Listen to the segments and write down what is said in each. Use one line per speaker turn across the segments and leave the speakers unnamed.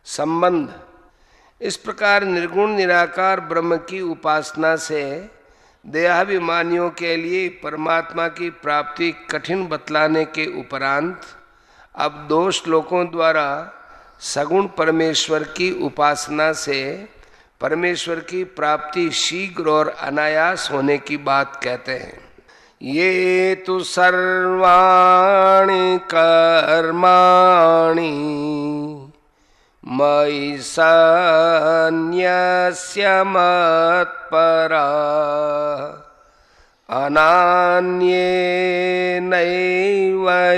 संबंध। इस प्रकार निर्गुण निराकार ब्रह्म की उपासना से देहाभिमानियों के लिए परमात्मा की प्राप्ति कठिन बतलाने के उपरांत अब 2 श्लोकों द्वारा सगुण परमेश्वर की उपासना से परमेश्वर की प्राप्ति शीघ्र और अनायास होने की बात कहते हैं। ये तु सर्वाणि कर्माणि मयि सन्न्यस्य मत्परा अनान्येनैव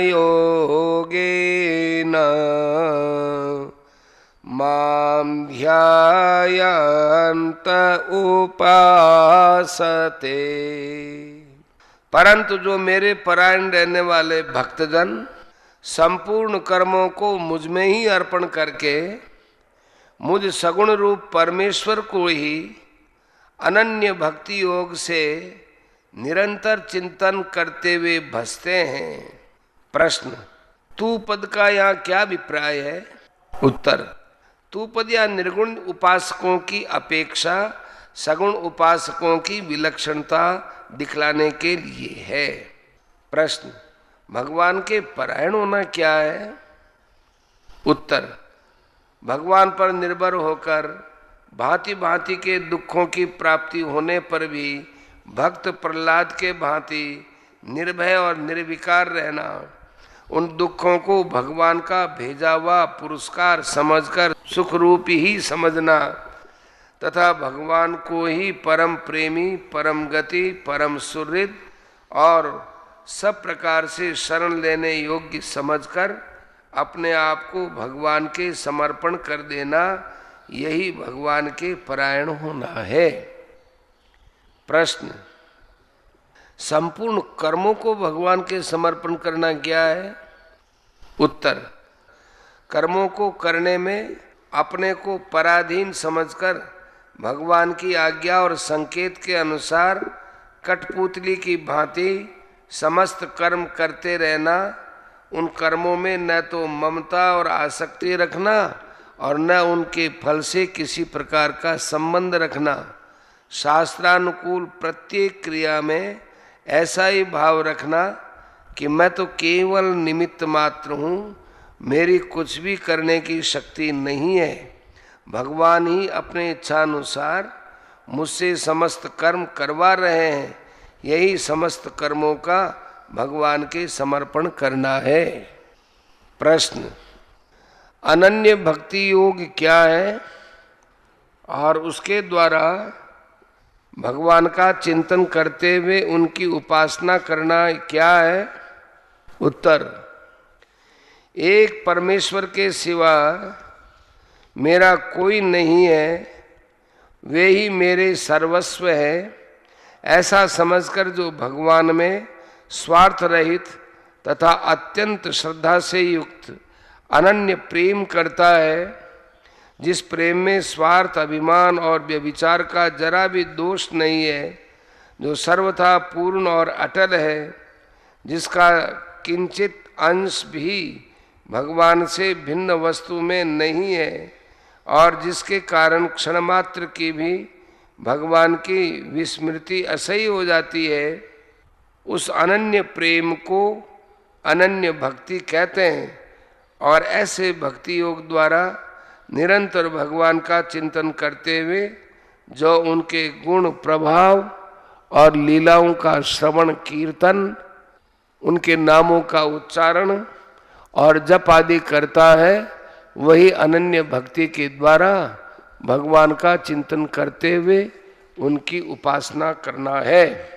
योगेन मां ध्यायन्त उपासते। परंतु जो मेरे परायण रहने वाले भक्तजन संपूर्ण कर्मों को मुझ में ही अर्पण करके मुझ सगुण रूप परमेश्वर को ही अनन्य भक्ति योग से निरंतर चिंतन करते हुए भजते हैं। प्रश्न, तू पद का यहाँ क्या अभिप्राय है? उत्तर, तू पद या निर्गुण उपासकों की अपेक्षा सगुण उपासकों की विलक्षणता दिखलाने के लिए है। प्रश्न, भगवान के परायण होना क्या है? उत्तर, भगवान पर निर्भर होकर भांति भांति के दुखों की प्राप्ति होने पर भी भक्त प्रहलाद के भांति निर्भय और निर्विकार रहना, उन दुखों को भगवान का भेजा हुआ पुरस्कार समझकर सुख रूप ही समझना तथा भगवान को ही परम प्रेमी, परम गति, परम सुहृद और सब प्रकार से शरण लेने योग्य समझकर अपने आप को भगवान के समर्पण कर देना, यही भगवान के परायण होना है। प्रश्न, संपूर्ण कर्मों को भगवान के समर्पण करना क्या है? उत्तर, कर्मों को करने में अपने को पराधीन समझकर भगवान की आज्ञा और संकेत के अनुसार कठपुतली की भांति समस्त कर्म करते रहना, उन कर्मों में न तो ममता और आसक्ति रखना और न उनके फल से किसी प्रकार का संबंध रखना, शास्त्रानुकूल प्रत्येक क्रिया में ऐसा ही भाव रखना कि मैं तो केवल निमित्त मात्र हूँ, मेरी कुछ भी करने की शक्ति नहीं है, भगवान ही अपने इच्छानुसार मुझसे समस्त कर्म करवा रहे हैं, यही समस्त कर्मों का भगवान के समर्पण करना है। प्रश्न, अनन्य भक्ति योग क्या है और उसके द्वारा भगवान का चिंतन करते हुए उनकी उपासना करना क्या है? उत्तर, एक परमेश्वर के सिवा मेरा कोई नहीं है, वे ही मेरे सर्वस्व है, ऐसा समझकर जो भगवान में स्वार्थ रहित तथा अत्यंत श्रद्धा से युक्त अनन्य प्रेम करता है, जिस प्रेम में स्वार्थ, अभिमान और व्यभिचार का जरा भी दोष नहीं है, जो सर्वथा पूर्ण और अटल है, जिसका किंचित अंश भी भगवान से भिन्न वस्तु में नहीं है और जिसके कारण क्षण मात्र की भी भगवान की विस्मृति असह्य हो जाती है, उस अनन्य प्रेम को अनन्य भक्ति कहते हैं। और ऐसे भक्ति योग द्वारा निरंतर भगवान का चिंतन करते हुए जो उनके गुण, प्रभाव और लीलाओं का श्रवण कीर्तन, उनके नामों का उच्चारण और जप आदि करता है, वही अनन्य भक्ति के द्वारा भगवान का चिंतन करते हुए उनकी उपासना करना है।